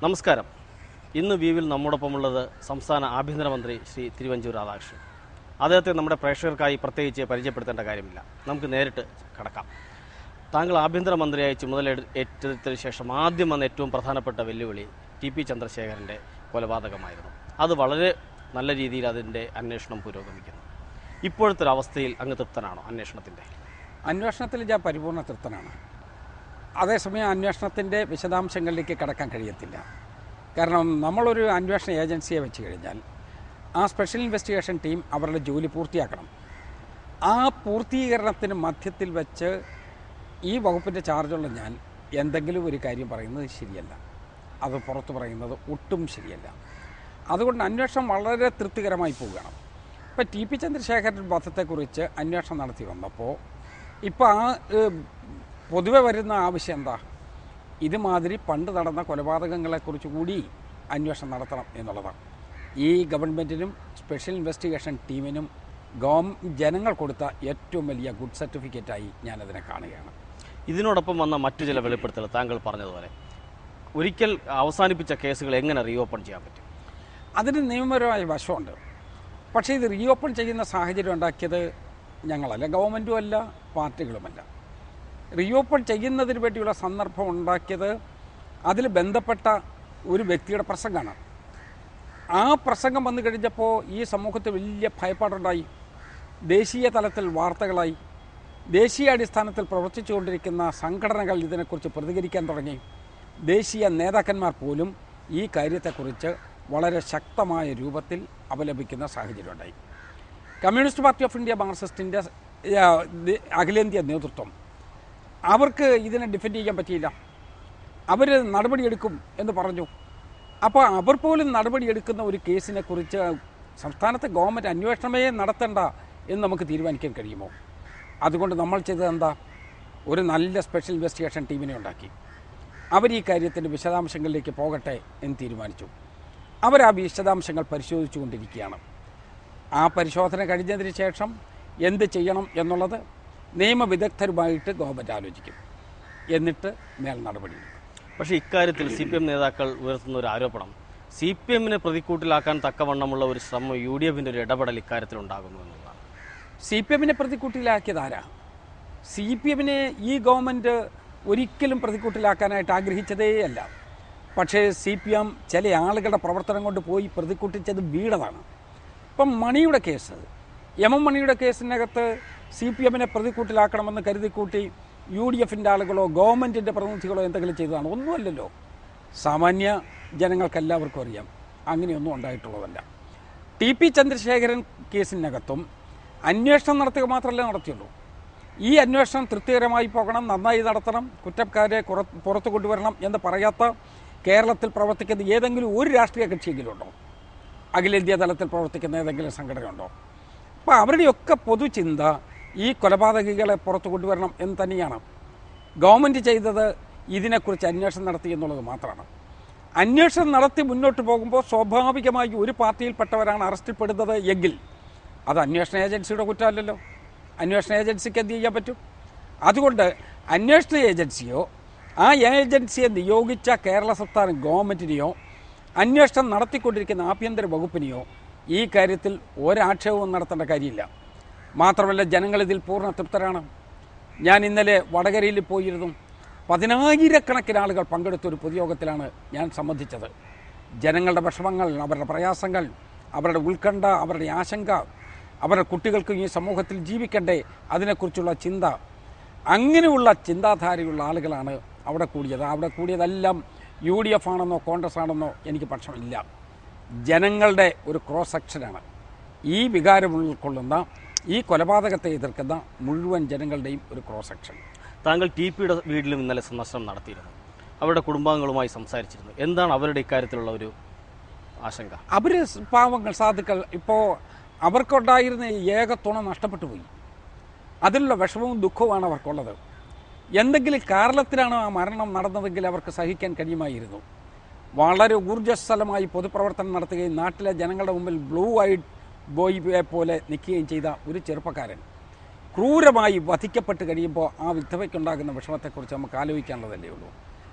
നമസ്കാരം. ഇന്ന് വ്യൂവിൽ നമ്മോടൊപ്പമുള്ളത് സംസ്ഥാന ആഭ്യന്തരമന്ത്രി ശ്രീ തിരുവഞ്ചൂർ രാധാകൃഷ്ണൻ. അദ്ദേഹത്തെ നമ്മുടെ പ്രേക്ഷകർക്കായി പ്രത്യേകിച്ച് പരിചയപ്പെടുത്തേണ്ട കാര്യമില്ല, നമുക്ക് നേരിട്ട് കടക്കാം. താങ്കൾ ആഭ്യന്തരമന്ത്രിയായി ചുമതലയേറ്റതിന് ശേഷം ആദ്യം വന്ന ഏറ്റവും പ്രധാനപ്പെട്ട വെല്ലുവിളി ടി പി ചന്ദ്രശേഖരൻ്റെ കൊലപാതകമായിരുന്നു. അത് വളരെ നല്ല രീതിയിൽ അതിൻ്റെ അന്വേഷണം പുരോഗമിക്കുന്നു. ഇപ്പോഴത്തെ ഒരു അവസ്ഥയിൽ അങ്ങ് തൃപ്തനാണോ? അന്വേഷണത്തിൽ ഞാൻ പരിപൂർണ്ണ തൃപ്തനാണ്. അതേസമയം അന്വേഷണത്തിൻ്റെ വിശദാംശങ്ങളിലേക്ക് കടക്കാൻ കഴിയത്തില്ല. കാരണം നമ്മളൊരു അന്വേഷണ ഏജൻസിയെ വെച്ച് കഴിഞ്ഞാൽ ആ സ്പെഷ്യൽ ഇൻവെസ്റ്റിഗേഷൻ ടീം അവരുടെ ജോലി പൂർത്തിയാക്കണം. ആ പൂർത്തീകരണത്തിന് മധ്യത്തിൽ വെച്ച് ഈ വകുപ്പിൻ്റെ ചാർജുള്ള ഞാൻ എന്തെങ്കിലും ഒരു കാര്യം പറയുന്നത് ശരിയല്ല, അത് പുറത്ത് പറയുന്നത് ഒട്ടും ശരിയല്ല. അതുകൊണ്ട് അന്വേഷണം വളരെ തൃപ്തികരമായി പോവുകയാണ്. ഇപ്പോൾ ടി പി ചന്ദ്രശേഖരൻ വധത്തെക്കുറിച്ച് അന്വേഷണം നടത്തി വന്നപ്പോൾ ഇപ്പോൾ പൊതുവെ വരുന്ന ആവശ്യം എന്താ? ഇതുമാതിരി പണ്ട് നടന്ന കൊലപാതകങ്ങളെക്കുറിച്ച് കൂടി അന്വേഷണം നടത്തണം എന്നുള്ളതാണ്. ഈ ഗവൺമെൻറ്റിനും സ്പെഷ്യൽ ഇൻവെസ്റ്റിഗേഷൻ ടീമിനും ജനങ്ങൾ കൊടുത്ത ഏറ്റവും വലിയ ഗുഡ് സർട്ടിഫിക്കറ്റായി ഞാനതിനെ കാണുകയാണ്. ഇതിനോടൊപ്പം വന്ന മറ്റു ചില വെളിപ്പെടുത്തൽ താങ്കൾ പറഞ്ഞതുപോലെ ഒരിക്കൽ അവസാനിപ്പിച്ച കേസുകൾ എങ്ങനെ റീഓപ്പൺ ചെയ്യാൻ പറ്റും? അതിന് നിയമപരമായ വശമുണ്ട്. പക്ഷേ ഇത് റീഓപ്പൺ ചെയ്യുന്ന സാഹചര്യം ഉണ്ടാക്കിയത് ഞങ്ങളല്ല, ഗവൺമെൻറ്റും അല്ല, പാർട്ടികളുമല്ല. റീഓപ്പൺ ചെയ്യുന്നതിന് വേണ്ടിയുള്ള സന്ദർഭം ഉണ്ടാക്കിയത് അതിൽ ബന്ധപ്പെട്ട ഒരു വ്യക്തിയുടെ പ്രസംഗമാണ്. ആ പ്രസംഗം വന്നു കഴിഞ്ഞപ്പോൾ ഈ സമൂഹത്തിൽ വലിയ ഭയപ്പാടുണ്ടായി. ദേശീയ തലത്തിൽ വാർത്തകളായി. ദേശീയ അടിസ്ഥാനത്തിൽ പ്രവർത്തിച്ചുകൊണ്ടിരിക്കുന്ന സംഘടനകൾ ഇതിനെക്കുറിച്ച് പ്രതികരിക്കാൻ തുടങ്ങി. ദേശീയ നേതാക്കന്മാർ പോലും ഈ കാര്യത്തെക്കുറിച്ച് വളരെ ശക്തമായ രൂപത്തിൽ അപലപിക്കുന്ന സാഹചര്യമുണ്ടായി. കമ്മ്യൂണിസ്റ്റ് പാർട്ടി ഓഫ് ഇന്ത്യ മാർക്സിസ്റ്റിൻ്റെ അഖിലേന്ത്യാ നേതൃത്വം അവർക്ക് ഇതിനെ ഡിഫെൻഡ് ചെയ്യാൻ പറ്റിയില്ല. അവർ നടപടിയെടുക്കും എന്ന് പറഞ്ഞു. അപ്പോൾ അവർ പോലും നടപടിയെടുക്കുന്ന ഒരു കേസിനെക്കുറിച്ച് സംസ്ഥാനത്തെ ഗവൺമെൻറ് അന്വേഷണമേ നടത്തണ്ട എന്ന് നമുക്ക് തീരുമാനിക്കാൻ കഴിയുമോ? അതുകൊണ്ട് നമ്മൾ ചെയ്തത് എന്താ? ഒരു നല്ല സ്പെഷ്യൽ ഇൻവെസ്റ്റിഗേഷൻ ടീമിനെ ഉണ്ടാക്കി. അവർ ഈ കാര്യത്തിൻ്റെ വിശദാംശങ്ങളിലേക്ക് പോകട്ടെ എന്ന് തീരുമാനിച്ചു. അവർ ആ വിശദാംശങ്ങൾ പരിശോധിച്ചു കൊണ്ടിരിക്കുകയാണ്. ആ പരിശോധന കഴിഞ്ഞതിന് ശേഷം എന്ത് ചെയ്യണം എന്നുള്ളത് നിയമവിദഗ്ധരുമായിട്ട് ഗവൺമെൻറ് ആലോചിക്കും. എന്നിട്ട് മേൽ നടപടിയെടുക്കും. പക്ഷേ ഇക്കാര്യത്തിൽ CPM നേതാക്കൾ ഉയർത്തുന്ന ഒരു ആരോപണം, CPMനെ പ്രതിക്കൂട്ടിലാക്കാൻ തക്കവണ്ണമുള്ള ഒരു ശ്രമം UDFൻ്റെ ഒരു ഇടപെടൽ ഇക്കാര്യത്തിൽ ഉണ്ടാകുന്നു എന്നുള്ളതാണ്. CPMനെ പ്രതിക്കൂട്ടിലാക്കിയത് ആരാ? CPMനെ ഈ ഗവൺമെൻറ് ഒരിക്കലും പ്രതിക്കൂട്ടിലാക്കാനായിട്ട് ആഗ്രഹിച്ചതേയല്ല. പക്ഷേ CPM ചില ആളുകളുടെ പ്രവർത്തനം കൊണ്ട് പോയി പ്രതിക്കൂട്ടിച്ചത് വീണതാണ്. ഇപ്പം മണിയുടെ കേസ്, MM മണിയുടെ കേസിനകത്ത് CPMനെ പ്രതിക്കൂട്ടിലാക്കണമെന്ന് കരുതിക്കൂട്ടി UDFൻ്റെ ആളുകളോ ഗവൺമെൻറ്റിൻ്റെ പ്രതിനിധികളോ എന്തെങ്കിലും ചെയ്തതാണ്? ഒന്നുമല്ലല്ലോ. സാമാന്യ ജനങ്ങൾക്കെല്ലാവർക്കും അറിയാം അങ്ങനെയൊന്നും ഉണ്ടായിട്ടുള്ളതല്ല. ടി പി ചന്ദ്രശേഖരൻ കേസിനകത്തും അന്വേഷണം നടത്തുക മാത്രമല്ല നടത്തിയുള്ളൂ. ഈ അന്വേഷണം തൃപ്തികരമായി പോകണം, നന്നായി നടത്തണം, കുറ്റക്കാരെ പുറത്തു കൊണ്ടുവരണം എന്ന് പറയാത്ത കേരളത്തിൽ പ്രവർത്തിക്കുന്ന ഏതെങ്കിലും ഒരു രാഷ്ട്രീയ കക്ഷിയെങ്കിലും ഉണ്ടോ? അഖിലേന്ത്യാ തലത്തിൽ പ്രവർത്തിക്കുന്ന ഏതെങ്കിലും സംഘടന ഉണ്ടോ? അപ്പോൾ അവരുടെയൊക്കെ പൊതുചിന്ത ഈ കൊലപാതകികളെ പുറത്തു കൊണ്ടുവരണം എന്ന് തന്നെയാണ്. ഗവൺമെൻറ് ചെയ്തത് ഇതിനെക്കുറിച്ച് അന്വേഷണം നടത്തി എന്നുള്ളത് മാത്രമാണ്. അന്വേഷണം നടത്തി മുന്നോട്ട് പോകുമ്പോൾ സ്വാഭാവികമായി ഒരു പാർട്ടിയിൽപ്പെട്ടവരാണ് അറസ്റ്റിൽപ്പെടുന്നത് എങ്കിൽ അത് അന്വേഷണ ഏജൻസിയുടെ കുറ്റമല്ലല്ലോ. അന്വേഷണ ഏജൻസിക്ക് എന്ത് ചെയ്യാൻ പറ്റും? അതുകൊണ്ട് അന്വേഷണ ഏജൻസിയോ ആ ഏജൻസിയെ നിയോഗിച്ച കേരള സംസ്ഥാന ഗവൺമെൻറ്റിനെയോ അന്വേഷണം നടത്തിക്കൊണ്ടിരിക്കുന്ന ആഭ്യന്തര വകുപ്പിനെയോ ഈ കാര്യത്തിൽ ഒരാക്ഷേപവും നടത്തേണ്ട കാര്യമില്ല. മാത്രമല്ല, ജനങ്ങളിതിൽ പൂർണ്ണ തൃപ്തരാണ്. ഞാൻ ഇന്നലെ വടകരയിൽ പോയിരുന്നു. 10,000-കണക്കിന് ആളുകൾ പങ്കെടുത്തൊരു പൊതുയോഗത്തിലാണ് ഞാൻ സംബന്ധിച്ചത്. ജനങ്ങളുടെ വിഷമങ്ങൾ, അവരുടെ പ്രയാസങ്ങൾ, അവരുടെ ഉത്കണ്ഠ, അവരുടെ ആശങ്ക, അവരുടെ കുട്ടികൾക്ക് ഈ സമൂഹത്തിൽ ജീവിക്കണ്ടേ, അതിനെക്കുറിച്ചുള്ള ചിന്ത, അങ്ങനെയുള്ള ചിന്താധാരയുള്ള ആളുകളാണ് അവിടെ കൂടിയത്. അവിടെ കൂടിയതെല്ലാം UDF ആണെന്നോ കോൺഗ്രസ് ആണെന്നോ എനിക്ക് പക്ഷമില്ല. ജനങ്ങളുടെ ഒരു ക്രോസ് സെക്ഷനാണ്. ഈ വികാരം ഉൾക്കൊള്ളുന്ന, ഈ കൊലപാതകത്തെ എതിർക്കുന്ന മുഴുവൻ ജനങ്ങളുടെയും ഒരു ക്രോസ് സെക്ഷൻ. താങ്കൾ TPയുടെ വീട്ടിലും ഇന്നലെ സന്ദർശനം നടത്തിയിരുന്നു, അവരുടെ കുടുംബാംഗങ്ങളുമായി സംസാരിച്ചിരുന്നു. എന്താണ് അവരുടെ ഇക്കാര്യത്തിലുള്ള ഒരു ആശങ്ക? അവർ പാവങ്ങൾ, സാധുക്കൾ, ഇപ്പോൾ അവർക്കുണ്ടായിരുന്ന ഏക തുണ നഷ്ടപ്പെട്ടു പോയി. അതിലുള്ള വിഷമവും ദുഃഖവുമാണ് അവർക്കുള്ളത്. എന്തെങ്കിലും കാരണത്തിലാണ് ആ മരണം നടന്നതെങ്കിൽ അവർക്ക് സഹിക്കാൻ കഴിയുമായിരുന്നു. വളരെ ഊർജ്ജസ്വലമായി പൊതുപ്രവർത്തനം നടത്തുകയും നാട്ടിലെ ജനങ്ങളുടെ മുമ്പിൽ ബ്ലൂ ഐഡ് ബോയിയെ പോലെ നിൽക്കുകയും ചെയ്ത ഒരു ചെറുപ്പക്കാരൻ ക്രൂരമായി വധിക്കപ്പെട്ട് കഴിയുമ്പോൾ ആ വിധവയ്ക്കുണ്ടാകുന്ന വിഷമത്തെക്കുറിച്ച് നമുക്ക് ആലോചിക്കാനുള്ളതല്ലേ ഉള്ളൂ.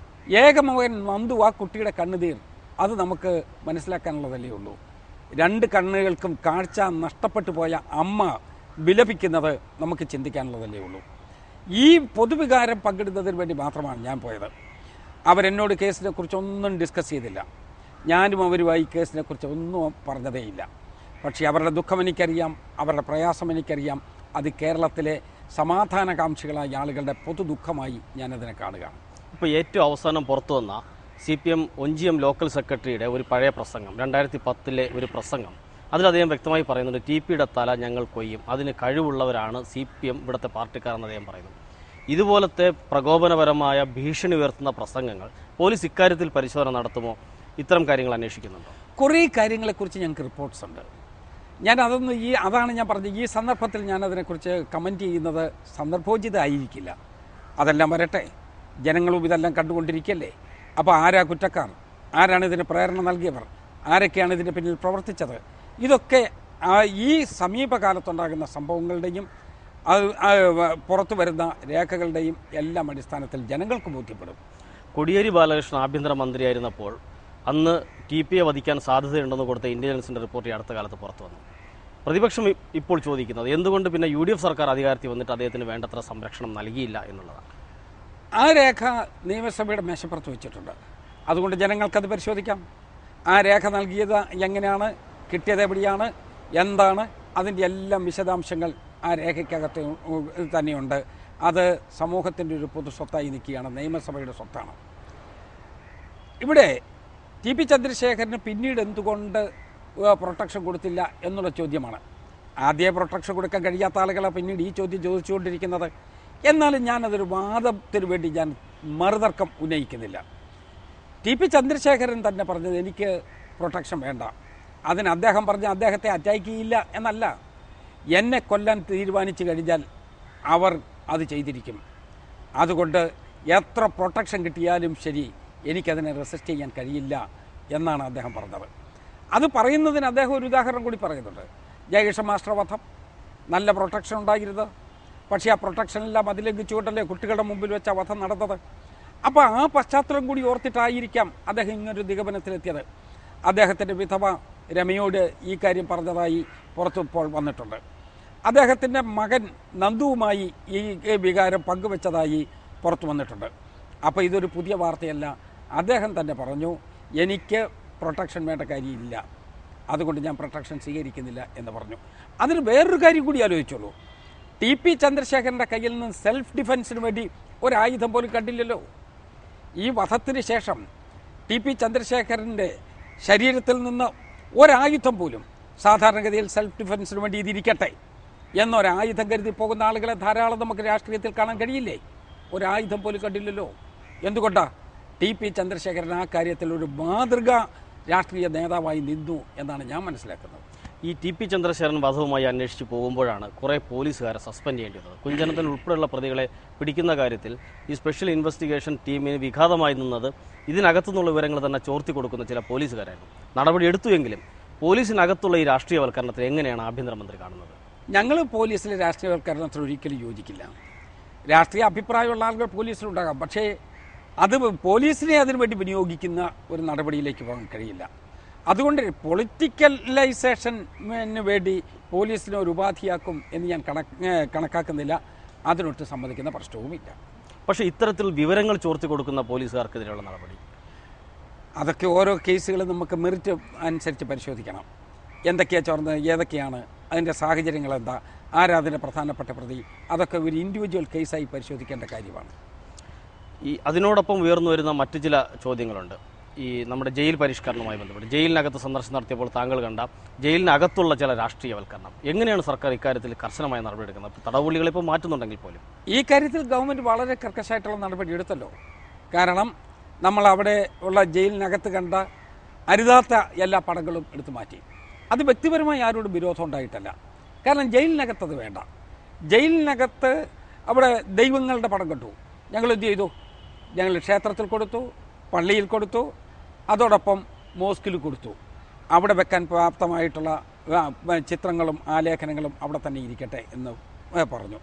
ഏകമകൻ നന്ദു ആ കുട്ടിയുടെ കണ്ണുനീർ അത് നമുക്ക് മനസ്സിലാക്കാനുള്ളതല്ലേ ഉള്ളൂ. 2 കണ്ണുകൾക്കും കാഴ്ച നഷ്ടപ്പെട്ടു പോയ അമ്മ വിലപിക്കുന്നത് നമുക്ക് ചിന്തിക്കാനുള്ളതല്ലേ ഉള്ളൂ. ഈ പൊതുവികാരം പങ്കിടുന്നതിന് വേണ്ടി മാത്രമാണ് ഞാൻ പോയത്. അവരെന്നോട് കേസിനെ കുറിച്ചൊന്നും ഡിസ്കസ് ചെയ്തില്ല. ഞാനും അവരുമായി കേസിനെ കുറിച്ച് ഒന്നും പറഞ്ഞതേയില്ല. പക്ഷേ അവരുടെ ദുഃഖം എനിക്കറിയാം, അവരുടെ പ്രയാസം എനിക്കറിയാം. അത് കേരളത്തിലെ സമാധാനകാംക്ഷികളായ ആളുകളുടെ പൊതു ദുഃഖമായി ഞാനതിനെ കാണുകയാണ്. ഇപ്പോൾ ഏറ്റവും അവസാനം പുറത്തു വന്ന CPM ഒഞ്ചിയം ലോക്കൽ സെക്രട്ടറിയുടെ ഒരു പഴയ പ്രസംഗം, 2010 ഒരു പ്രസംഗം, അതിൽ അദ്ദേഹം വ്യക്തമായി പറയുന്നുണ്ട്, TPയുടെ തല ഞങ്ങൾ കൊയ്യും, അതിന് കഴിവുള്ളവരാണ് CPM ഇവിടുത്തെ പാർട്ടിക്കാരെന്ന് അദ്ദേഹം പറയുന്നു. ഇതുപോലത്തെ പ്രകോപനപരമായ ഭീഷണി ഉയർത്തുന്ന പ്രസംഗങ്ങൾ പോലീസ് ഇക്കാര്യത്തിൽ പരിശോധന നടത്തുമോ? ഇത്തരം കാര്യങ്ങൾ അന്വേഷിക്കുന്നുണ്ടോ? കുറേ കാര്യങ്ങളെക്കുറിച്ച് ഞങ്ങൾക്ക് റിപ്പോർട്ട്സ് ഉണ്ട്. അതാണ് ഞാൻ പറഞ്ഞത്. ഈ സന്ദർഭത്തിൽ ഞാൻ അതിനെക്കുറിച്ച് കമൻറ്റ് ചെയ്യുന്നത് സന്ദർഭോചിതമായിരിക്കില്ല. അതെല്ലാം വരട്ടെ, ജനങ്ങളും ഇതെല്ലാം കണ്ടുകൊണ്ടിരിക്കല്ലേ. അപ്പോൾ ആരാ കുറ്റക്കാർ, ആരാണ് ഇതിന് പ്രേരണ നൽകിയവർ, ആരൊക്കെയാണ് ഇതിന് പിന്നിൽ പ്രവർത്തിച്ചത്, ഇതൊക്കെ ഈ സമീപകാലത്തുണ്ടാകുന്ന സംഭവങ്ങളുടെയും പുറത്തു വരുന്ന രേഖകളുടെയും എല്ലാം അടിസ്ഥാനത്തിൽ ജനങ്ങൾക്ക് ബോധ്യപ്പെടും. കോടിയേരി ബാലകൃഷ്ണൻ ആഭ്യന്തരമന്ത്രിയായിരുന്നപ്പോൾ അന്ന് TPയെ വധിക്കാൻ സാധ്യതയുണ്ടെന്ന് കൊടുത്ത ഇന്റലിജൻസിൻ്റെ റിപ്പോർട്ട് ഈ അടുത്ത കാലത്ത് പുറത്തു വന്നു. പ്രതിപക്ഷം ഇപ്പോൾ ചോദിക്കുന്നത് എന്തുകൊണ്ട് പിന്നെ UDF സർക്കാർ അധികാരത്തിൽ വന്നിട്ട് അദ്ദേഹത്തിന് വേണ്ടത്ര സംരക്ഷണം നൽകിയില്ല എന്നുള്ളതാണ്. ആ രേഖ നിയമസഭയുടെ മേശപ്പുറത്ത് വെച്ചിട്ടുണ്ട്. അതുകൊണ്ട് ജനങ്ങൾക്കത് പരിശോധിക്കാം. ആ രേഖ നൽകിയത് എങ്ങനെയാണ്, കിട്ടിയത് എവിടെയാണ്, എന്താണ്, അതിൻ്റെ എല്ലാം വിശദാംശങ്ങൾ ആ രേഖയ്ക്കകത്ത് തന്നെയുണ്ട്. അത് സമൂഹത്തിൻ്റെ ഒരു പൊതു സ്വത്തായി നിൽക്കുകയാണ്, നിയമസഭയുടെ സ്വത്താണ്. ഇവിടെ TP ചന്ദ്രശേഖരന് പിന്നീട് എന്തുകൊണ്ട് പ്രൊട്ടക്ഷൻ കൊടുത്തില്ല എന്നുള്ള ചോദ്യമാണ്. ആദ്യം പ്രൊട്ടക്ഷൻ കൊടുക്കാൻ കഴിയാത്ത ആളുകളെ പിന്നീട് ഈ ചോദ്യം ചോദിച്ചുകൊണ്ടിരിക്കുന്നത്. എന്നാലും ഞാനതൊരു വാദത്തിന് വേണ്ടി ഞാൻ മറുതർക്കം ഉന്നയിക്കുന്നില്ല. TP ചന്ദ്രശേഖരൻ തന്നെ പറഞ്ഞത് എനിക്ക് പ്രൊട്ടക്ഷൻ വേണ്ട. അതിന് അദ്ദേഹം പറഞ്ഞ അദ്ദേഹത്തെ അറ്റാക്ക് ചെയ്യില്ല എന്നല്ല, എന്നെ കൊല്ലാൻ തീരുമാനിച്ചു കഴിഞ്ഞാൽ അവർ അത് ചെയ്തിരിക്കും. അതുകൊണ്ട് എത്ര പ്രൊട്ടക്ഷൻ കിട്ടിയാലും ശരി എനിക്കതിനെ റെസിസ്റ്റ് ചെയ്യാൻ കഴിയില്ല എന്നാണ് അദ്ദേഹം പറഞ്ഞത്. അത് പറയുന്നതിന് അദ്ദേഹം ഒരു ഉദാഹരണം കൂടി പറയുന്നുണ്ട്. ജയകൃഷ്ണ മാസ്റ്റർ വധം, നല്ല പ്രൊട്ടക്ഷൻ ഉണ്ടായിരുന്നത്, പക്ഷേ ആ പ്രൊട്ടക്ഷനെല്ലാം അതിലംഘിച്ചുകൊണ്ടല്ലേ കുട്ടികളുടെ മുമ്പിൽ വെച്ച വധം നടന്നത്. അപ്പോൾ ആ പശ്ചാത്തലം കൂടി ഓർത്തിട്ടായിരിക്കാം അദ്ദേഹം ഇങ്ങനൊരു നിഗമനത്തിലെത്തിയത്. അദ്ദേഹത്തിൻ്റെ വിധവ രമയോട് ഈ കാര്യം പറഞ്ഞതായി പുറത്തു ഇപ്പോൾ വന്നിട്ടുണ്ട്. അദ്ദേഹത്തിൻ്റെ മകൻ നന്ദുവുമായി ഈ വികാരം പങ്കുവെച്ചതായി പുറത്തു വന്നിട്ടുണ്ട്. അപ്പോൾ ഇതൊരു പുതിയ വാർത്തയല്ല. അദ്ദേഹം തന്നെ പറഞ്ഞു, എനിക്ക് പ്രൊട്ടക്ഷൻ വേണ്ട കാര്യമില്ല, അതുകൊണ്ട് ഞാൻ പ്രൊട്ടക്ഷൻ സ്വീകരിക്കുന്നില്ല എന്ന് പറഞ്ഞു. അതിന് വേറൊരു കാര്യം കൂടി ആലോചിച്ചോളൂ. TP ചന്ദ്രശേഖരൻ്റെ കയ്യിൽ നിന്ന് സെൽഫ് ഡിഫെൻസിന് വേണ്ടി ഒരായുധം പോലും കണ്ടില്ലല്ലോ. ഈ വധത്തിന് ശേഷം TP ചന്ദ്രശേഖരൻ്റെ ശരീരത്തിൽ നിന്ന് ഒരായുധം പോലും, സാധാരണഗതിയിൽ സെൽഫ് ഡിഫെൻസിന് വേണ്ടി ഇതിരിക്കട്ടെ എന്നൊരായുധം കരുതി പോകുന്ന ആളുകളെ ധാരാളം നമുക്ക് രാഷ്ട്രീയത്തിൽ കാണാൻ കഴിയില്ലേ? ഒരായുധം പോലും കണ്ടില്ലല്ലോ. എന്തുകൊണ്ടാണ്? TP ചന്ദ്രശേഖരൻ ആ കാര്യത്തിൽ ഒരു മാതൃക രാഷ്ട്രീയ നേതാവായി നിന്നു എന്നാണ് ഞാൻ മനസ്സിലാക്കുന്നത്. ഈ TP ചന്ദ്രശേഖരൻ വധവുമായി അന്വേഷിച്ച് പോകുമ്പോഴാണ് കുറേ പോലീസുകാരെ സസ്പെൻഡ് ചെയ്യേണ്ടി വന്നത്. കുഞ്ചനത്തിൽ ഉൾപ്പെടെയുള്ള പ്രതികളെ പിടിക്കുന്ന കാര്യത്തിൽ ഈ സ്പെഷ്യൽ ഇൻവെസ്റ്റിഗേഷൻ ടീമിന് വിഘാതമായി നിന്നത് ഇതിനകത്തുനിന്നുള്ള വിവരങ്ങൾ തന്നെ ചോർത്തി കൊടുക്കുന്ന ചില പോലീസുകാരായിരുന്നു. നടപടി എടുത്തുവെങ്കിലും പോലീസിനകത്തുള്ള ഈ രാഷ്ട്രീയവൽക്കരണത്തിൽ എങ്ങനെയാണ് ആഭ്യന്തരമന്ത്രി കാണുന്നത്? ഞങ്ങൾ പോലീസിലെ രാഷ്ട്രീയവൽക്കരണത്തിൽ ഒരിക്കലും യോജിക്കില്ല. രാഷ്ട്രീയ അഭിപ്രായമുള്ള ആളുകൾ പോലീസിലുണ്ടാകാം, പക്ഷേ അത് പോലീസിനെ അതിനുവേണ്ടി വിനിയോഗിക്കുന്ന ഒരു നടപടിയിലേക്ക് പോകാൻ കഴിയില്ല. അതുകൊണ്ട് പൊളിറ്റിക്കലൈസേഷന് വേണ്ടി പോലീസിനെ ഒരു ഉപാധിയാക്കും എന്ന് ഞാൻ കണക്കാക്കുന്നില്ല. അതിനൊട്ട് സമ്മതിക്കുന്ന പ്രശ്നവുമില്ല. പക്ഷേ ഇത്തരത്തിൽ വിവരങ്ങൾ ചോർത്തി കൊടുക്കുന്ന പോലീസുകാർക്കെതിരെയുള്ള നടപടി, അതൊക്കെ ഓരോ കേസുകളും നമുക്ക് മെറിറ്റ് അനുസരിച്ച് പരിശോധിക്കണം. എന്തൊക്കെയാണ് ചോർന്നത്, ഏതൊക്കെയാണ്, അതിൻ്റെ സാഹചര്യങ്ങൾ എന്താ, ആരാ അതിൻ്റെ പ്രധാനപ്പെട്ട പ്രതി, അതൊക്കെ ഒരു ഇൻഡിവിജ്വൽ കേസായി പരിശോധിക്കേണ്ട കാര്യമാണ്. അതിനോടൊപ്പം ഉയർന്നു വരുന്ന മറ്റു ചില ചോദ്യങ്ങളുണ്ട്. ഈ നമ്മുടെ ജയിൽ പരിഷ്കരണവുമായി ബന്ധപ്പെട്ട് ജയിലിനകത്ത് സന്ദർശനം നടത്തിയപ്പോൾ താങ്കൾ കണ്ട ജയിലിനകത്തുള്ള ചില രാഷ്ട്രീയവൽക്കരണം, എങ്ങനെയാണ് സർക്കാർ ഇക്കാര്യത്തിൽ കർശനമായ നടപടി എടുക്കുന്നത്? തടവുള്ളികളെ ഇപ്പോൾ മാറ്റുന്നുണ്ടെങ്കിൽ പോലും ഈ കാര്യത്തിൽ ഗവൺമെൻറ് വളരെ കർക്കശമായിട്ടുള്ള നടപടി എടുത്തല്ലോ. കാരണം നമ്മൾ അവിടെ ഉള്ള ജയിലിനകത്ത് കണ്ട അരുതാത്ത എല്ലാ പടങ്ങളും എടുത്തു മാറ്റി. അത് വ്യക്തിപരമായി ആരോടും വിരോധം ഉണ്ടായിട്ടല്ല. കാരണം ജയിലിനകത്തത് വേണ്ട. ജയിലിനകത്ത് അവിടെ ദൈവങ്ങളുടെ പടം കണ്ടു. ഞങ്ങൾ എന്ത് ചെയ്തു? ഞങ്ങൾ ക്ഷേത്രത്തിൽ കൊടുത്തു, പള്ളിയിൽ കൊടുത്തു, അതോടൊപ്പം മോസ്കിൽ കൊടുത്തു. അവിടെ വെക്കാൻ പ്രാപ്തമായിട്ടുള്ള ചിത്രങ്ങളും ആലേഖനങ്ങളും അവിടെ തന്നെ ഇരിക്കട്ടെ എന്ന് പറഞ്ഞു.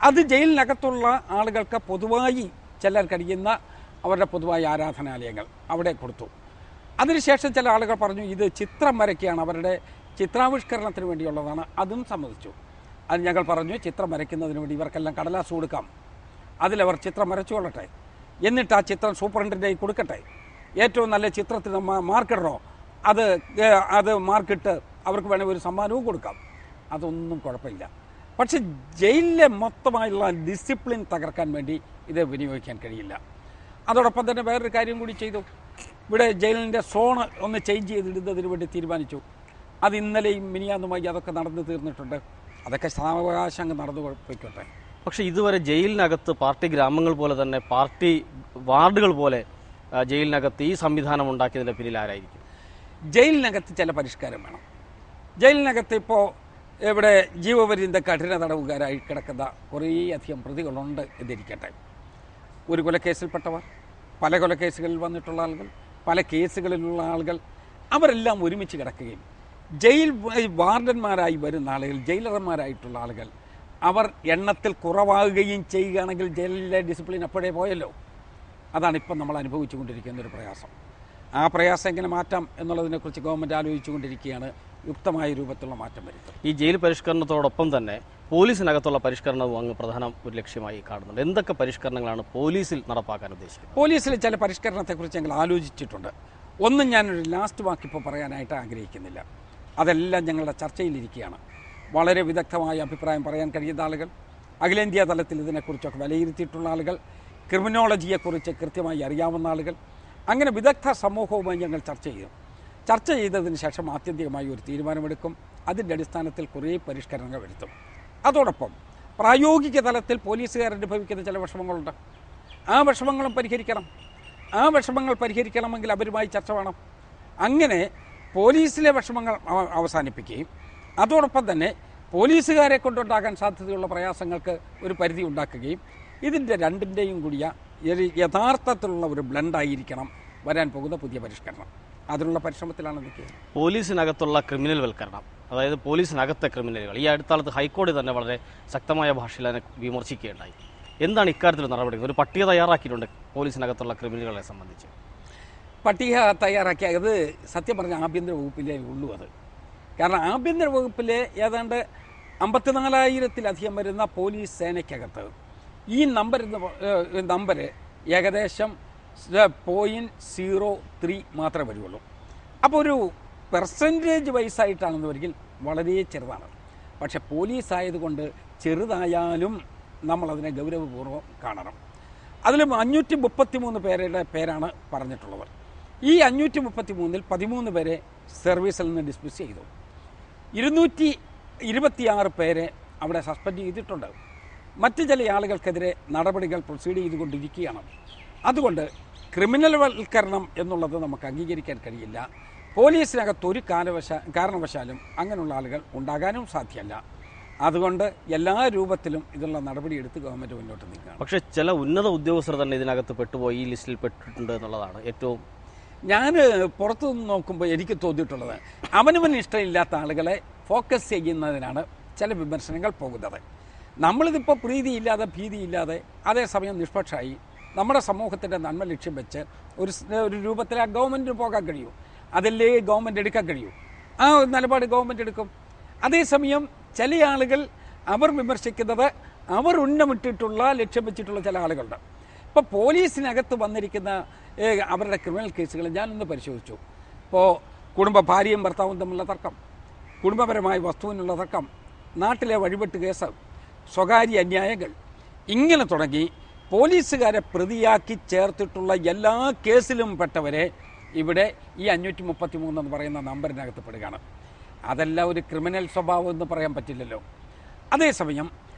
അത് ജയിലിനകത്തുള്ള ആളുകൾക്ക് പൊതുവായി ചെല്ലാൻ കഴിയുന്ന അവരുടെ പൊതുവായ ആരാധനാലയങ്ങൾ അവിടെ കൊടുത്തു. അതിനുശേഷം ചില ആളുകൾ പറഞ്ഞു ഇത് ചിത്രം വരയ്ക്കുകയാണ്, അവരുടെ ചിത്രാവിഷ്കരണത്തിന് വേണ്ടിയുള്ളതാണ്. അതും സമ്മതിച്ചു. അത് ഞങ്ങൾ പറഞ്ഞു ചിത്രം വരയ്ക്കുന്നതിന് വേണ്ടി ഇവർക്കെല്ലാം കടലാസ് കൊടുക്കാം, അതിലവർ ചിത്രം വരച്ചു കൊള്ളട്ടെ, എന്നിട്ട് ആ ചിത്രം സൂപ്രണ്ടിൻ്റെ കയ്യിൽ കൊടുക്കട്ടെ. ഏറ്റവും നല്ല ചിത്രത്തിന് മാർക്കിടണോ അത് മാർക്കിട്ട് അവർക്ക് വേണമെങ്കിൽ ഒരു സമ്മാനവും കൊടുക്കാം, അതൊന്നും കുഴപ്പമില്ല. പക്ഷെ ജയിലിലെ മൊത്തമായുള്ള ഡിസിപ്ലിൻ തകർക്കാൻ വേണ്ടി ഇത് വിനിയോഗിക്കാൻ കഴിയില്ല. അതോടൊപ്പം തന്നെ വേറൊരു കാര്യം കൂടി ചെയ്തു. ഇവിടെ ജയിലിൻ്റെ സോണ് ഒന്ന് ചേഞ്ച് ചെയ്തിടുന്നതിന് വേണ്ടി തീരുമാനിച്ചു. അത് ഇന്നലെയും മിനിയാന്നുമായി അതൊക്കെ നടന്നു തീർന്നിട്ടുണ്ട്. അതൊക്കെ സാവകാശം അങ്ങ് നടന്നു പോയിക്കോട്ടെ. പക്ഷേ ഇതുവരെ ജയിലിനകത്ത് പാർട്ടി ഗ്രാമങ്ങൾ പോലെ തന്നെ പാർട്ടി വാർഡുകൾ പോലെ ജയിലിനകത്ത് ഈ സംവിധാനം ഉണ്ടാക്കിയതിൻ്റെ പിന്നിൽ ആരായിരിക്കും? ജയിലിനകത്ത് ചില പരിഷ്കാരം വേണം. ജയിലിനകത്ത് ഇപ്പോൾ ഇവിടെ ജീവപര്യന്ത കഠിന തടവുകാരായി കിടക്കുന്ന കുറേയധികം പ്രതികളുണ്ട് എന്നിരിക്കട്ടെ. ഒരു കൊലക്കേസിൽപ്പെട്ടവർ, പല കൊലക്കേസുകളിൽ വന്നിട്ടുള്ള ആളുകൾ, പല കേസുകളിലുള്ള ആളുകൾ, അവരെല്ലാം ഒരുമിച്ച് കിടക്കുകയും ജയിൽ വാർഡന്മാരായി വരുന്ന ആളുകൾ, ജയിലർമാരായിട്ടുള്ള ആളുകൾ അവർ എണ്ണത്തിൽ കുറവാകുകയും ചെയ്യുകയാണെങ്കിൽ ജയിലിലെ ഡിസിപ്ലിൻ അപ്പോഴേ പോയല്ലോ. അതാണ് ഇപ്പം നമ്മൾ അനുഭവിച്ചു കൊണ്ടിരിക്കുന്ന ഒരു പ്രയാസം. ആ പ്രയാസം എങ്ങനെ മാറ്റാം എന്നുള്ളതിനെക്കുറിച്ച് ഗവൺമെൻറ് ആലോചിച്ചുകൊണ്ടിരിക്കുകയാണ്. യുക്തമായ രൂപത്തിലുള്ള മാറ്റം വരുത്തും. ഈ ജയിൽ പരിഷ്കരണത്തോടൊപ്പം തന്നെ പോലീസിനകത്തുള്ള പരിഷ്കരണവും അങ്ങ് പ്രധാന ഒരു ലക്ഷ്യമായി കാണുന്നുണ്ട്. എന്തൊക്കെ പരിഷ്കരണങ്ങളാണ് പോലീസിൽ നടപ്പാക്കാൻ ഉദ്ദേശിക്കുന്നത്? പോലീസിൽ ചില പരിഷ്കരണത്തെക്കുറിച്ച് ഞങ്ങൾ ആലോചിച്ചിട്ടുണ്ട്. ഒന്നും ഞാനൊരു ലാസ്റ്റ് വാക്കിപ്പോൾ പറയാനായിട്ട് ആഗ്രഹിക്കുന്നില്ല. അതെല്ലാം ഞങ്ങളുടെ ചർച്ചയിലിരിക്കുകയാണ്. വളരെ വിദഗ്ധമായ അഭിപ്രായം പറയാൻ കഴിയുന്ന ആളുകൾ, അഖിലേന്ത്യാ തലത്തിൽ ഇതിനെക്കുറിച്ചൊക്കെ വിലയിരുത്തിയിട്ടുള്ള ആളുകൾ, ക്രിമിനോളജിയെക്കുറിച്ച് കൃത്യമായി അറിയാവുന്ന ആളുകൾ, അങ്ങനെ വിദഗ്ധ സമൂഹവുമായി ഞങ്ങൾ ചർച്ച ചെയ്തതിന് ശേഷം ആത്യന്തികമായി ഒരു തീരുമാനമെടുക്കും. അതിൻ്റെ അടിസ്ഥാനത്തിൽ കുറേ പരിഷ്കരണങ്ങൾ വരുത്തും. അതോടൊപ്പം പ്രായോഗിക തലത്തിൽ പോലീസുകാരനുഭവിക്കുന്ന ചില വിഷമങ്ങളുണ്ട്. ആ വിഷമങ്ങളും പരിഹരിക്കണം. ആ വിഷമങ്ങൾ പരിഹരിക്കണമെങ്കിൽ അവരുമായി ചർച്ച വേണം. അങ്ങനെ പോലീസിലെ വിഷമങ്ങൾ അവസാനിപ്പിക്കുകയും അതോടൊപ്പം തന്നെ പോലീസുകാരെ കൊണ്ടുണ്ടാകാൻ സാധ്യതയുള്ള പ്രയാസങ്ങൾക്ക് ഒരു പരിധി ഉണ്ടാക്കുകയും ഇതിൻ്റെ രണ്ടിൻ്റെയും കൂടിയ യഥാർത്ഥത്തിലുള്ള ഒരു ബ്ലെൻഡായിരിക്കണം വരാൻ പോകുന്ന പുതിയ പരിഷ്കരണം. അതിനുള്ള പരിശ്രമത്തിലാണ് നിൽക്കുന്നത്. പോലീസിനകത്തുള്ള ക്രിമിനൽ വൽക്കരണം, അതായത് പോലീസിനകത്തെ ക്രിമിനലുകൾ, ഈ അടുത്താലത്ത് ഹൈക്കോടതി തന്നെ വളരെ ശക്തമായ ഭാഷയിൽ അതിനെ വിമർശിക്കുകയുണ്ടായി. എന്താണ് ഇക്കാര്യത്തിൽ നടപടികൾ? ഒരു പട്ടിക തയ്യാറാക്കിയിട്ടുണ്ട് പോലീസിനകത്തുള്ള ക്രിമിനലുകളെ സംബന്ധിച്ച്. പട്ടിക തയ്യാറാക്കിയത് സത്യം പറഞ്ഞ ആഭ്യന്തര വകുപ്പിലേ ഉള്ളൂ. അത് കാരണം ആഭ്യന്തര വകുപ്പിലെ ഏതാണ്ട് 54,000-ലധികം വരുന്ന പോലീസ് സേനയ്ക്കകത്ത് ഈ നമ്പർ ഏകദേശം 0.03 മാത്രമേ വരുള്ളൂ. അപ്പോൾ ഒരു പെർസെൻറ്റേജ് വൈസായിട്ടാണെന്നുവരികിൽ വളരെ ചെറുതാണ്. പക്ഷെ പോലീസ് ആയതുകൊണ്ട് ചെറുതായാലും നമ്മളതിനെ ഗൗരവപൂർവ്വം കാണണം. അതിൽ 533 പേരുടെ പേരാണ് പറഞ്ഞിട്ടുള്ളത്. ഈ 533-ൽ 13 പേരെ സർവീസിൽ നിന്ന് ഡിസ്മിസ് ചെയ്തു. 226 പേരെ അവിടെ സസ്പെൻഡ് ചെയ്തിട്ടുണ്ട്. മറ്റ് ചില ആളുകൾക്കെതിരെ നടപടികൾ പ്രൊസീഡ് ചെയ്തുകൊണ്ടിരിക്കുകയാണ്. അതുകൊണ്ട് ക്രിമിനൽ വൽക്കരണം എന്നുള്ളത് നമുക്ക് അംഗീകരിക്കാൻ കഴിയില്ല. പോലീസിനകത്ത് ഒരു കാരണവശാലും അങ്ങനെയുള്ള ആളുകൾ ഉണ്ടാകാനും സാധ്യമല്ല. അതുകൊണ്ട് എല്ലാ രൂപത്തിലും ഇതിനുള്ള നടപടിയെടുത്ത് ഗവൺമെൻറ് മുന്നോട്ട് നീക്കുകയാണ്. പക്ഷേ ചില ഉന്നത ഉദ്യോഗസ്ഥർ തന്നെ ഇതിനകത്ത് പെട്ടുപോയി, ഈ ലിസ്റ്റിൽ പെട്ടിട്ടുണ്ട് എന്നുള്ളതാണ് ഏറ്റവും. ഞാൻ പുറത്തു നിന്ന് നോക്കുമ്പോൾ എനിക്ക് തോന്നിയിട്ടുള്ളത് അവനവന് ഇഷ്ടമില്ലാത്ത ആളുകളെ ഫോക്കസ് ചെയ്യുന്നതിനാണ് ചില വിമർശനങ്ങൾ പോകുന്നത്. നമ്മളിതിപ്പോൾ പ്രീതിയില്ലാതെ ഭീതിയില്ലാതെ അതേസമയം നിഷ്പക്ഷമായി നമ്മുടെ സമൂഹത്തിൻ്റെ നന്മ ലക്ഷ്യം വെച്ച് ഒരു രൂപത്തിൽ ആ ഗവൺമെൻറ്റിന് പോകാൻ കഴിയൂ. അതല്ലേ ഗവൺമെൻറ് എടുക്കാൻ കഴിയൂ. ആ നിലപാട് ഗവൺമെൻറ് എടുക്കും. അതേസമയം ചില ആളുകൾ അവർ വിമർശിക്കുന്നത് അവർ ഉന്നമിട്ടിട്ടുള്ള ലക്ഷ്യം വെച്ചിട്ടുള്ള ചില ആളുകളുണ്ട്. ഇപ്പോൾ പോലീസിനകത്ത് വന്നിരിക്കുന്ന അവരുടെ ക്രിമിനൽ കേസുകൾ ഞാനൊന്ന് പരിശോധിച്ചു. ഇപ്പോൾ ഭാര്യയും ഭർത്താവും തമ്മിലുള്ള തർക്കം, കുടുംബപരമായ വസ്തുവിനുള്ള തർക്കം, നാട്ടിലെ വഴിപെട്ട് കേസ്, സ്വകാര്യ അന്യായങ്ങൾ, ഇങ്ങനെ തുടങ്ങി പോലീസുകാരെ പ്രതിയാക്കി ചേർത്തിട്ടുള്ള എല്ലാ കേസിലും പെട്ടവരെ ഇവിടെ ഈ 533 എന്ന് പറയുന്ന നമ്പറിനകത്ത് പെടുകയാണ്. അതെല്ലാം ഒരു ക്രിമിനൽ സ്വഭാവം എന്ന് പറയാൻ പറ്റില്ലല്ലോ. അതേസമയം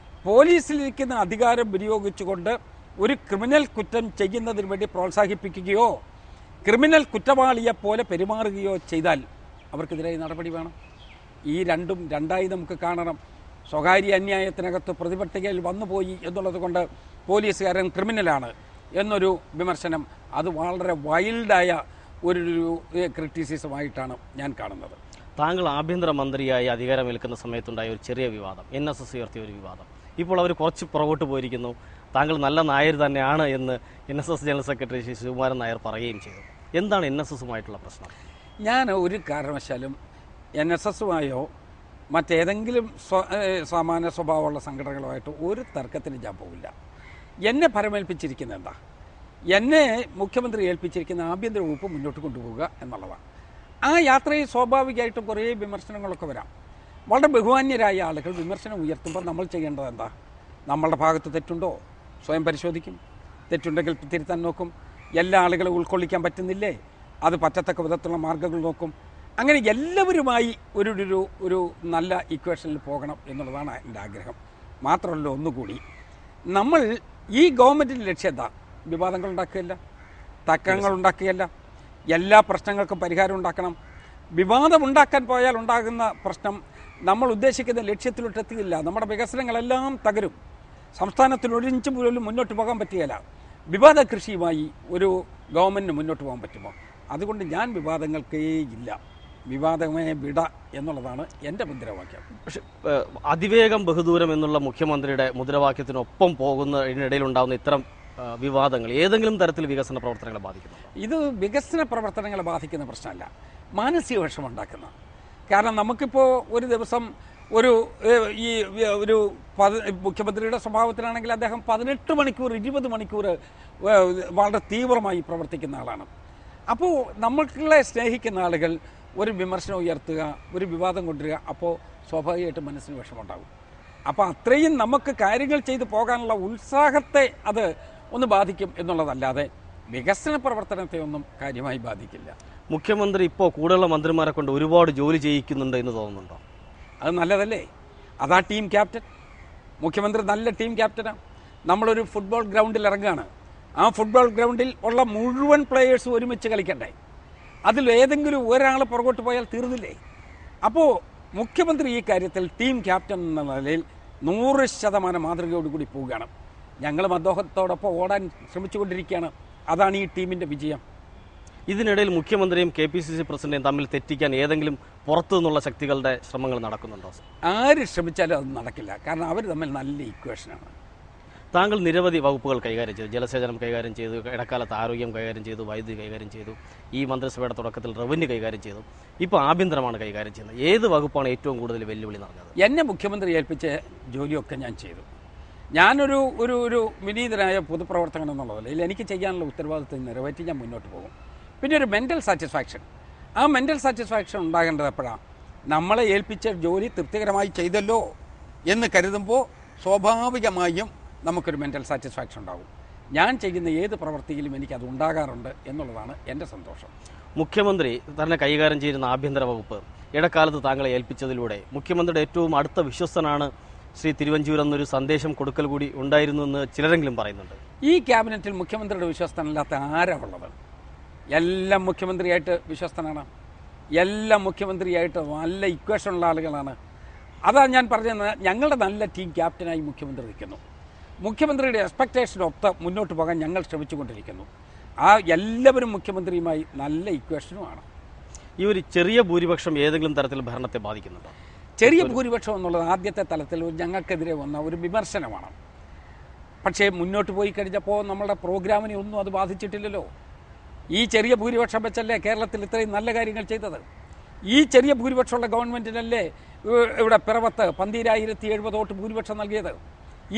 പോലീസിലിരിക്കുന്ന അധികാരം വിനിയോഗിച്ചുകൊണ്ട് ഒരു ക്രിമിനൽ കുറ്റം ചെയ്യുന്നതിന് വേണ്ടി പ്രോത്സാഹിപ്പിക്കുകയോ ക്രിമിനൽ കുറ്റവാളിയെ പോലെ പെരുമാറുകയോ ചെയ്താൽ അവർക്കെതിരായി നടപടി വേണം. ഈ രണ്ടും രണ്ടായി നമുക്ക് കാണണം. സ്വകാര്യ അന്യായത്തിനകത്ത് പ്രതിപട്ടികയിൽ വന്നുപോയി എന്നുള്ളത് കൊണ്ട് പോലീസുകാരൻ ക്രിമിനലാണ് എന്നൊരു വിമർശനം അത് വളരെ വൈൽഡായ ഒരു ക്രിറ്റിസിസമായിട്ടാണ് ഞാൻ കാണുന്നത്. താങ്കൾ ആഭ്യന്തരമന്ത്രിയായി അധികാരമേൽക്കുന്ന സമയത്തുണ്ടായ ഒരു ചെറിയ വിവാദം, NSS ഉയർത്തിയ ഒരു വിവാദം. ഇപ്പോൾ അവർ കുറച്ച് പുറകോട്ട് പോയിരിക്കുന്നു. താങ്കൾ നല്ല നായർ തന്നെയാണ് എന്ന് NSS general secretary Shri Sivakumaran Nair പറയുകയും ചെയ്തു. എന്താണ് NSSുമായിട്ടുള്ള പ്രശ്നം? ഞാൻ ഒരു കാരണവശാലും NSSുമായോ മറ്റേതെങ്കിലും സാമാന്യ സ്വഭാവമുള്ള സംഘടനകളുമായിട്ട് ഒരു തർക്കത്തിന് ഞാൻ പോകില്ല. എന്നെ ഫലമേൽപ്പിച്ചിരിക്കുന്നത് എന്താ? എന്നെ മുഖ്യമന്ത്രി ഏൽപ്പിച്ചിരിക്കുന്ന ആഭ്യന്തര വകുപ്പ് മുന്നോട്ട് കൊണ്ടുപോവുക എന്നുള്ളതാണ്. ആ യാത്രയിൽ സ്വാഭാവികമായിട്ടും കുറേ വിമർശനങ്ങളൊക്കെ വരാം. വളരെ ബഹുമാന്യരായ ആളുകൾ വിമർശനം ഉയർത്തുമ്പോൾ നമ്മൾ ചെയ്യേണ്ടത് എന്താ? നമ്മളുടെ ഭാഗത്ത് തെറ്റുണ്ടോ സ്വയം പരിശോധിക്കും, തെറ്റുണ്ടെങ്കിൽ തിരുത്താൻ നോക്കും. എല്ലാ ആളുകളും ഉൾക്കൊള്ളിക്കാൻ പറ്റുന്നില്ലേ, അത് പറ്റത്തക്ക വിധത്തിലുള്ള മാർഗ്ഗങ്ങൾ നോക്കും. അങ്ങനെ എല്ലാവരുമായി ഒരു നല്ല ഇക്വേഷനിൽ പോകണം എന്നുള്ളതാണ് എൻ്റെ ആഗ്രഹം. മാത്രമല്ല, ഒന്നുകൂടി നമ്മൾ ഈ ഗവൺമെൻറ്റിൻ്റെ ലക്ഷ്യം എന്താ? വിവാദങ്ങൾ ഉണ്ടാക്കുകയല്ല, തർക്കങ്ങൾ ഉണ്ടാക്കുകയല്ല, എല്ലാ പ്രശ്നങ്ങൾക്കും പരിഹാരം ഉണ്ടാക്കണം. വിവാദം ഉണ്ടാക്കാൻ പോയാൽ ഉണ്ടാകുന്ന പ്രശ്നം നമ്മൾ ഉദ്ദേശിക്കുന്ന ലക്ഷ്യത്തിലോട്ടെത്തിയില്ല. നമ്മുടെ വികസനങ്ങളെല്ലാം തകരും. സംസ്ഥാനത്തിന് ഒരു ഇഞ്ച് പോലും മുന്നോട്ട് പോകാൻ പറ്റുകയില്ല. വിവാദ കൃഷിയുമായി ഒരു ഗവൺമെൻറ്റിന് മുന്നോട്ട് പോകാൻ പറ്റുമോ? അതുകൊണ്ട് ഞാൻ വിവാദങ്ങൾക്കേ ഇല്ല, വിവാദമേ വിട എന്നുള്ളതാണ് എൻ്റെ മുദ്രാവാക്യം. പക്ഷെ അതിവേഗം ബഹുദൂരം എന്നുള്ള മുഖ്യമന്ത്രിയുടെ മുദ്രാവാക്യത്തിനൊപ്പം പോകുന്നതിനിടയിൽ ഉണ്ടാകുന്ന ഇത്തരം വിവാദങ്ങൾ ഏതെങ്കിലും തരത്തിൽ വികസന പ്രവർത്തനങ്ങളെ ബാധിക്കുന്നു? ഇത് വികസന പ്രവർത്തനങ്ങളെ ബാധിക്കുന്ന പ്രശ്നമല്ല, മാനസിക വിഷമം ഉണ്ടാക്കുന്ന. കാരണം നമുക്കിപ്പോൾ ഒരു ദിവസം ഒരു മുഖ്യമന്ത്രിയുടെ സ്വഭാവത്തിലാണെങ്കിൽ അദ്ദേഹം 18 മണിക്കൂർ 20 മണിക്കൂർ വളരെ തീവ്രമായി പ്രവർത്തിക്കുന്ന ആളാണ്. അപ്പോൾ നമ്മൾക്കുള്ള സ്നേഹിക്കുന്ന ആളുകൾ ഒരു വിമർശനം ഉയർത്തുക, ഒരു വിവാദം കൊണ്ടുവരിക, അപ്പോൾ സ്വാഭാവികമായിട്ടും മനസ്സിന് വിഷമമുണ്ടാകും. അപ്പോൾ അത്രയും നമുക്ക് കാര്യങ്ങൾ ചെയ്തു പോകാനുള്ള ഉത്സാഹത്തെ അത് ഒന്ന് ബാധിക്കും എന്നുള്ളതല്ലാതെ വികസന പ്രവർത്തനത്തെ ഒന്നും കാര്യമായി ബാധിക്കില്ല. മുഖ്യമന്ത്രി ഇപ്പോൾ കൂടുതലുള്ള മന്ത്രിമാരെ കൊണ്ട് ഒരുപാട് ജോലി ചെയ്യിക്കുന്നുണ്ട് എന്ന് തോന്നുന്നുണ്ടോ? അത് നല്ലതല്ലേ? അതാ ടീം ക്യാപ്റ്റൻ. മുഖ്യമന്ത്രി നല്ല ടീം ക്യാപ്റ്റനാണ്. നമ്മളൊരു ഫുട്ബോൾ ഗ്രൗണ്ടിൽ ഇറങ്ങുകയാണ്. ആ ഫുട്ബോൾ ഗ്രൗണ്ടിൽ ഉള്ള മുഴുവൻ പ്ലേയേഴ്സും ഒരുമിച്ച് കളിക്കണ്ടേ? അതിൽ ഏതെങ്കിലും ഒരാൾ പുറകോട്ട് പോയാൽ തീർന്നില്ലേ? അപ്പോൾ മുഖ്യമന്ത്രി ഈ കാര്യത്തിൽ ടീം ക്യാപ്റ്റൻ എന്ന നിലയിൽ 100% മാതൃകയോടുകൂടി പോവുകയാണ്. ഞങ്ങളും അദ്ദേഹത്തോടൊപ്പം ഓടാൻ ശ്രമിച്ചുകൊണ്ടിരിക്കുകയാണ്. അതാണ് ഈ ടീമിൻ്റെ വിജയം. ഇതിനിടയിൽ മുഖ്യമന്ത്രിയും KPCC പ്രസിഡന്റും തമ്മിൽ തെറ്റിക്കാൻ ഏതെങ്കിലും പുറത്തു നിന്നുള്ള ശക്തികളുടെ ശ്രമങ്ങൾ നടക്കുന്നുണ്ടോ? ആര് ശ്രമിച്ചാലും അത് നടക്കില്ല. കാരണം അവർ തമ്മിൽ നല്ല ഇക്വേഷനാണ്. താങ്കൾ നിരവധി വകുപ്പുകൾ കൈകാര്യം ചെയ്തു. ജലസേചനം കൈകാര്യം ചെയ്തു, ഇടക്കാലത്ത് ആരോഗ്യം കൈകാര്യം ചെയ്തു, വൈദ്യുതി കൈകാര്യം ചെയ്തു, ഈ മന്ത്രിസഭയുടെ തുടക്കത്തിൽ റവന്യൂ കൈകാര്യം ചെയ്തു, ഇപ്പോൾ ആഭ്യന്തരമാണ് കൈകാര്യം ചെയ്യുന്നത്. ഏത് വകുപ്പാണ് ഏറ്റവും കൂടുതൽ വെല്ലുവിളി നടന്നത്? എന്നെ മുഖ്യമന്ത്രി ഏൽപ്പിച്ച ജോലിയൊക്കെ ഞാൻ ചെയ്തു. ഞാനൊരു ഒരു ഒരു വിനീതനായ പൊതുപ്രവർത്തകൻ എന്നുള്ള നിലയിൽ എനിക്ക് ചെയ്യാനുള്ള ഉത്തരവാദിത്വം നിറവേറ്റി ഞാൻ മുന്നോട്ട് പോകും. പിന്നെ ഒരു മെൻ്റൽ സാറ്റിസ്ഫാക്ഷൻ, ആ മെൻ്റൽ സാറ്റിസ്ഫാക്ഷൻ ഉണ്ടാകേണ്ടത് എപ്പോഴാണ്? നമ്മളെ ഏൽപ്പിച്ച ജോലി തൃപ്തികരമായി ചെയ്തല്ലോ എന്ന് കരുതുമ്പോൾ സ്വാഭാവികമായും നമുക്കൊരു മെൻ്റൽ സാറ്റിസ്ഫാക്ഷൻ ഉണ്ടാകും. ഞാൻ ചെയ്യുന്ന ഏത് പ്രവൃത്തിയിലും എനിക്കത് ഉണ്ടാകാറുണ്ട് എന്നുള്ളതാണ് എൻ്റെ സന്തോഷം. മുഖ്യമന്ത്രി തന്നെ കൈകാര്യം ചെയ്യുന്ന ആഭ്യന്തര വകുപ്പ് ഇടക്കാലത്ത് താങ്കളെ ഏൽപ്പിച്ചതിലൂടെ മുഖ്യമന്ത്രിയുടെ ഏറ്റവും അടുത്ത വിശ്വസ്തനാണ് ശ്രീ തിരുവഞ്ചൂർ എന്നൊരു സന്ദേശം കൊടുക്കൽ കൂടി ഉണ്ടായിരുന്നു എന്ന് ചിലരെങ്കിലും പറയുന്നുണ്ട്. ഈ ക്യാബിനറ്റിൽ മുഖ്യമന്ത്രിയുടെ വിശ്വസ്തനല്ലാത്ത ആരാ ഉള്ളത്? എല്ലാം മുഖ്യമന്ത്രിയായിട്ട് വിശ്വസ്തനാണ്. എല്ലാം മുഖ്യമന്ത്രിയായിട്ട് നല്ല ഇക്വേഷനുള്ള ആളുകളാണ്. അതാണ് ഞാൻ പറഞ്ഞത്. ഞങ്ങളുടെ നല്ല ടീം ക്യാപ്റ്റനായി മുഖ്യമന്ത്രി നിൽക്കുന്നു. മുഖ്യമന്ത്രിയുടെ എക്സ്പെക്റ്റേഷനൊത്ത് മുന്നോട്ട് പോകാൻ ഞങ്ങൾ ശ്രമിച്ചുകൊണ്ടിരിക്കുന്നു. ആ എല്ലാവരും മുഖ്യമന്ത്രിയുമായി നല്ല ഇക്വേഷനുമാണ്. ഈ ഒരു ചെറിയ ഭൂരിപക്ഷം ഏതെങ്കിലും തരത്തിൽ ഭരണത്തെ ബാധിക്കുന്നുണ്ടോ? ചെറിയ ഭൂരിപക്ഷം എന്നുള്ളത് ആദ്യത്തെ തലത്തിൽ ഞങ്ങൾക്കെതിരെ വന്ന ഒരു വിമർശനമാണ്. പക്ഷേ മുന്നോട്ട് പോയി കഴിഞ്ഞപ്പോൾ നമ്മളുടെ പ്രോഗ്രാമിനെ ഒന്നും അത് ബാധിച്ചിട്ടില്ലല്ലോ. ഈ ചെറിയ ഭൂരിപക്ഷം വെച്ചല്ലേ കേരളത്തിൽ ഇത്രയും നല്ല കാര്യങ്ങൾ ചെയ്തത്. ഈ ചെറിയ ഭൂരിപക്ഷമുള്ള ഗവൺമെൻറ്റിനല്ലേ ഇവിടെ പിറവത്ത് 12,070 വോട്ട് ഭൂരിപക്ഷം നൽകിയത്.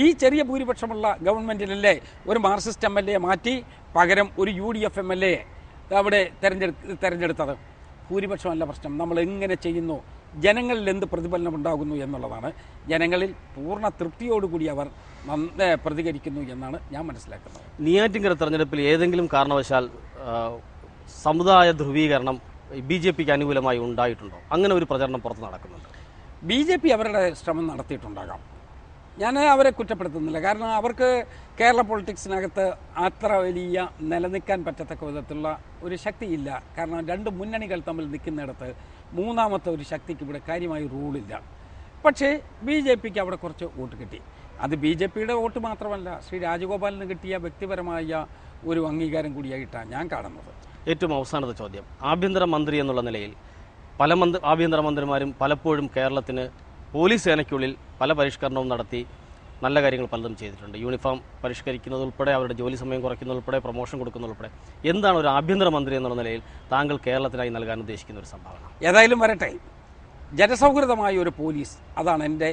ഈ ചെറിയ ഭൂരിപക്ഷമുള്ള ഗവൺമെൻറ്റിനല്ലേ ഒരു മാർക്സിസ്റ്റ് MLA മാറ്റി പകരം ഒരു UDF MLA അവിടെ തിരഞ്ഞെടുത്തത്. ഭൂരിപക്ഷമല്ല പ്രശ്നം, നമ്മൾ എങ്ങനെ ചെയ്യുന്നു, ജനങ്ങളിൽ എന്ത് പ്രതിഫലനം ഉണ്ടാകുന്നു എന്നുള്ളതാണ്. ജനങ്ങളിൽ പൂർണ്ണ തൃപ്തിയോടുകൂടി അവർ പ്രതികരിക്കുന്നു എന്നാണ് ഞാൻ മനസ്സിലാക്കുന്നത്. നെയ്യാറ്റിൻകര തെരഞ്ഞെടുപ്പിൽ ഏതെങ്കിലും കാരണവശാൽ സമുദായ ധ്രുവീകരണം BJPക്ക് അനുകൂലമായി ഉണ്ടായിട്ടുണ്ടോ? അങ്ങനെ ഒരു പ്രചരണം പുറത്ത് നടക്കുന്നുണ്ട്. BJP അവരുടെ ശ്രമം നടത്തിയിട്ടുണ്ടാകാം. ഞാൻ അവരെ കുറ്റപ്പെടുത്തുന്നില്ല. കാരണം അവർക്ക് കേരള പൊളിറ്റിക്സിനകത്ത് അത്ര വലിയ നിലനിൽക്കാൻ പറ്റത്തക്ക വിധത്തിലുള്ള ഒരു ശക്തിയില്ല. കാരണം രണ്ട് മുന്നണികൾ തമ്മിൽ നിൽക്കുന്നിടത്ത് മൂന്നാമത്തെ ഒരു ശക്തിക്ക് ഇവിടെ കാര്യമായി റൂളില്ല. പക്ഷേ BJPക്ക് അവിടെ കുറച്ച് വോട്ട് കിട്ടി. അത് BJPയുടെ വോട്ട് മാത്രമല്ല, ശ്രീ രാജഗോപാലിന് കിട്ടിയ വ്യക്തിപരമായ ഒരു അംഗീകാരം കൂടിയായിട്ടാണ് ഞാൻ കാണുന്നത്. ഏറ്റവും അവസാനത്തെ ചോദ്യം, ആഭ്യന്തര മന്ത്രി എന്നുള്ള നിലയിൽ പല ആഭ്യന്തരമന്ത്രിമാരും പലപ്പോഴും കേരളത്തിന് പോലീസ് സേനയ്ക്കുള്ളിൽ പല പരിഷ്കരണവും നടത്തി നല്ല കാര്യങ്ങൾ പലതും ചെയ്തിട്ടുണ്ട്. യൂണിഫോം പരിഷ്കരിക്കുന്നതുൾപ്പെടെ അവരുടെ ജോലി സമയം കുറയ്ക്കുന്നതുൾപ്പെടെ പ്രൊമോഷൻ കൊടുക്കുന്നതുൾപ്പെടെ. എന്താണ് ഒരു ആഭ്യന്തരമന്ത്രി എന്നുള്ള നിലയിൽ താങ്കൾ കേരളത്തിനായി നൽകാൻ ഉദ്ദേശിക്കുന്ന ഒരു സംഭാവന? ഏതായാലും വരട്ടെ, ജനസൗഹൃദമായ ഒരു പോലീസ്, അതാണ് എൻ്റെ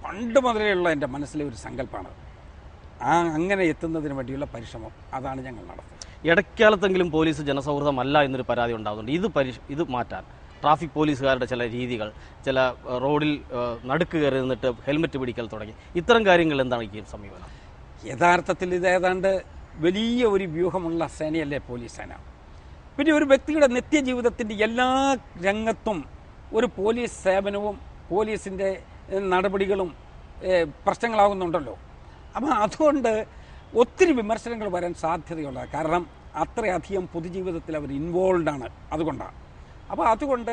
പണ്ട് മുതലേയുള്ള എൻ്റെ മനസ്സിലെ ഒരു സങ്കല്പമാണ്. അങ്ങനെ എത്തുന്നതിന് വേണ്ടിയുള്ള പരിശ്രമം അതാണ് ഞങ്ങൾ നടത്തുന്നത്. ഇടയ്ക്കാലത്തെങ്കിലും പോലീസ് ജനസൗഹൃദമല്ല എന്നൊരു പരാതി ഉണ്ടാകുന്നുണ്ട്. ഇത് മാറ്റാൻ ട്രാഫിക് പോലീസുകാരുടെ ചില രീതികൾ, ചില റോഡിൽ നടുക്ക് കയറി നിന്നിട്ട് ഹെൽമെറ്റ് പിടിക്കൽ തുടങ്ങി ഇത്തരം കാര്യങ്ങൾ എന്താണ് ഈ സമീപനം? യഥാർത്ഥത്തിൽ ഇത് ഏതാണ്ട് വലിയ ഒരു വ്യൂഹമുള്ള സേനയല്ലേ പോലീസ് സേന. പിന്നെ ഒരു വ്യക്തിയുടെ നിത്യജീവിതത്തിൻ്റെ എല്ലാ രംഗത്തും ഒരു പോലീസ് സേവനവും പോലീസിൻ്റെ നടപടികളും പ്രശ്നങ്ങളാകുന്നുണ്ടല്ലോ. അപ്പം അതുകൊണ്ട് ഒത്തിരി വിമർശനങ്ങൾ വരാൻ സാധ്യതയുള്ള, കാരണം അത്രയധികം പൊതുജീവിതത്തിൽ അവർ ഇൻവോൾവാണ്. അതുകൊണ്ട്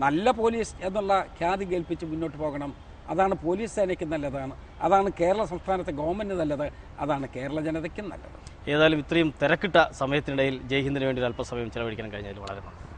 നല്ല പോലീസ് എന്നുള്ള ഖ്യാതി കേൾപ്പിച്ച് മുന്നോട്ട് പോകണം. അതാണ് പോലീസ് സേനയ്ക്ക് നല്ലതാണ്, അതാണ് കേരള സംസ്ഥാനത്തെ ഗവൺമെൻറ് നല്ലത്, അതാണ് കേരള ജനതയ്ക്കും നല്ലത്. ഏതായാലും ഇത്രയും തിരക്കിട്ട സമയത്തിനിടയിൽ ജയ്ഹിന്ദിന് വേണ്ടി അല്പസമയം ചെലവഴിക്കാൻ കഴിഞ്ഞതിൽ വളരെ നന്ദി.